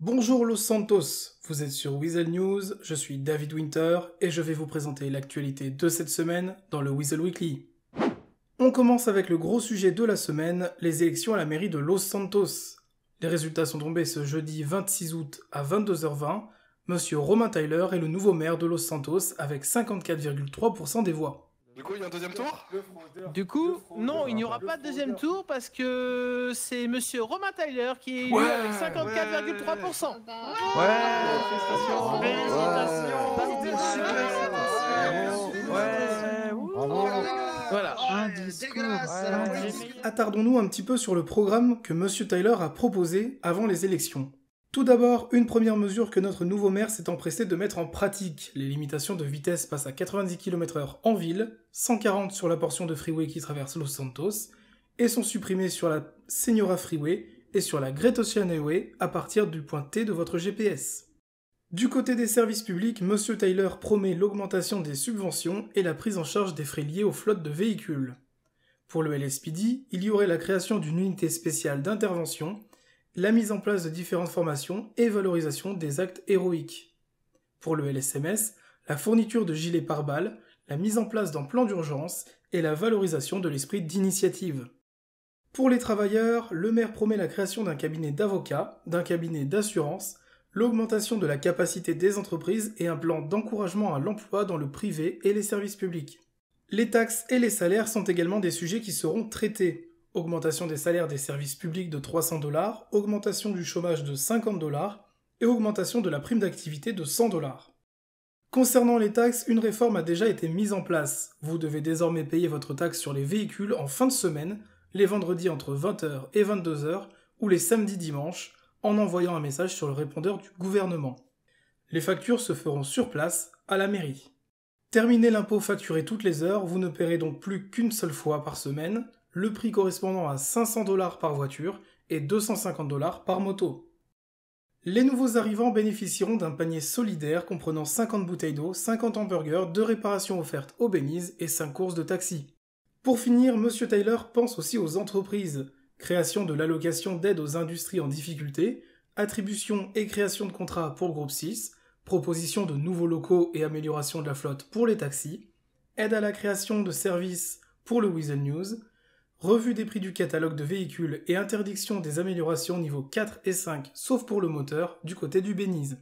Bonjour Los Santos, vous êtes sur Weasel News, je suis David Winter et je vais vous présenter l'actualité de cette semaine dans le Weasel Weekly. On commence avec le gros sujet de la semaine, les élections à la mairie de Los Santos. Les résultats sont tombés ce jeudi 26 août à 22h20. Monsieur Romain Tyler est le nouveau maire de Los Santos avec 54,3% des voix. Du coup, il y a un deuxième tour ? Du coup, non, il n'y aura pas de deuxième tour parce que c'est Monsieur Romain Tyler qui est élu avec 54,3%. Voilà. Attardons-nous un petit peu sur le programme que Monsieur Tyler a proposé avant les élections. Tout d'abord, une première mesure que notre nouveau maire s'est empressé de mettre en pratique. Les limitations de vitesse passent à 90 km/h en ville, 140 sur la portion de freeway qui traverse Los Santos, et sont supprimées sur la Senora Freeway et sur la Great Ocean Highway à partir du point T de votre GPS. Du côté des services publics, Monsieur Tyler promet l'augmentation des subventions et la prise en charge des frais liés aux flottes de véhicules. Pour le LSPD, il y aurait la création d'une unité spéciale d'intervention, la mise en place de différentes formations et valorisation des actes héroïques. Pour le LSMS, la fourniture de gilets pare-balles, la mise en place d'un plan d'urgence et la valorisation de l'esprit d'initiative. Pour les travailleurs, le maire promet la création d'un cabinet d'avocats, d'un cabinet d'assurance, l'augmentation de la capacité des entreprises et un plan d'encouragement à l'emploi dans le privé et les services publics. Les taxes et les salaires sont également des sujets qui seront traités. Augmentation des salaires des services publics de $300, augmentation du chômage de $50 et augmentation de la prime d'activité de $100. Concernant les taxes, une réforme a déjà été mise en place. Vous devez désormais payer votre taxe sur les véhicules en fin de semaine, les vendredis entre 20h et 22h ou les samedis dimanches, en envoyant un message sur le répondeur du gouvernement. Les factures se feront sur place, à la mairie. Terminez l'impôt facturé toutes les heures, vous ne paierez donc plus qu'une seule fois par semaine, le prix correspondant à $500 par voiture et $250 par moto. Les nouveaux arrivants bénéficieront d'un panier solidaire comprenant 50 bouteilles d'eau, 50 hamburgers, 2 réparations offertes au Beniz et 5 courses de taxi. Pour finir, Monsieur Tyler pense aussi aux entreprises. Création de l'allocation d'aide aux industries en difficulté, attribution et création de contrats pour le groupe 6, proposition de nouveaux locaux et amélioration de la flotte pour les taxis, aide à la création de services pour le Weasel News, revue des prix du catalogue de véhicules et interdiction des améliorations niveau 4 et 5 sauf pour le moteur du côté du Beniz.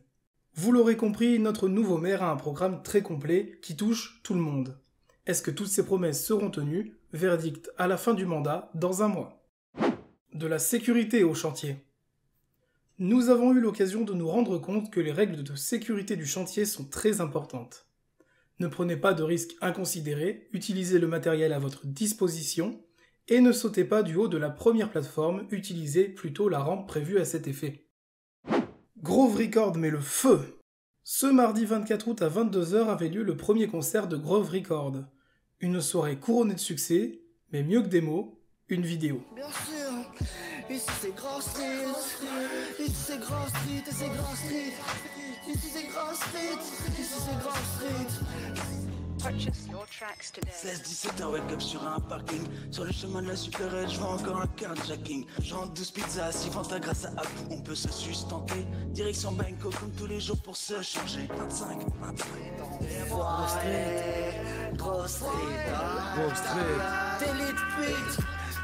Vous l'aurez compris, notre nouveau maire a un programme très complet qui touche tout le monde. Est-ce que toutes ces promesses seront tenues? Verdict à la fin du mandat dans un mois. De la sécurité au chantier. Nous avons eu l'occasion de nous rendre compte que les règles de sécurité du chantier sont très importantes. Ne prenez pas de risques inconsidérés, utilisez le matériel à votre disposition et ne sautez pas du haut de la première plateforme, utilisez plutôt la rampe prévue à cet effet. Grove Record met le feu! Ce mardi 24 août à 22h avait lieu le premier concert de Grove Record. Une soirée couronnée de succès, mais mieux que des mots, une vidéo. Bien sûr, ici c'est Grove Street, ici c'est Grove Street et c'est Grove Street, ici c'est Grove Street, ici c'est Grove Street. Purchase your tracks today. 16-17 un wake up sur un parking. Sur le chemin de la supérette, je vois encore un carjacking. J'en 12 pizzas, 6 Fanta grâce à Abu, on peut se sustenter. Direction Bangkok comme tous les jours pour se changer. 25, 23. Grove Street, Grove Street, Grove Street.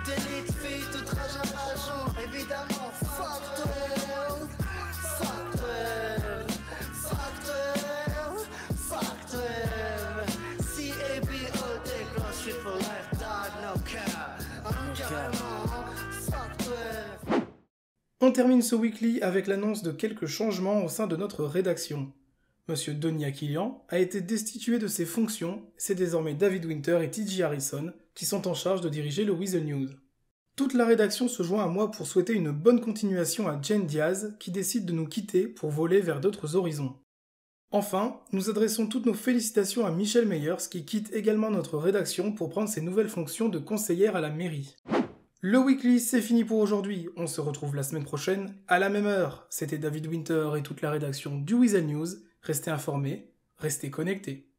Delete feet, tout trajet à jour, évidemment. Fuck 12, fuck 12, fuck 12, fuck 12. C-A-B-O, take Grove Street for life, dog, no care. Carrément, fuck 12. On termine ce weekly avec l'annonce de quelques changements au sein de notre rédaction. Monsieur Denis Akilian a été destitué de ses fonctions, c'est désormais David Winter et TJ Harrison qui sont en charge de diriger le Weasel News. Toute la rédaction se joint à moi pour souhaiter une bonne continuation à Jen Diaz qui décide de nous quitter pour voler vers d'autres horizons. Enfin, nous adressons toutes nos félicitations à Michelle Meyers qui quitte également notre rédaction pour prendre ses nouvelles fonctions de conseillère à la mairie. Le weekly, c'est fini pour aujourd'hui. On se retrouve la semaine prochaine à la même heure. C'était David Winter et toute la rédaction du Weasel News. Restez informés, restez connectés.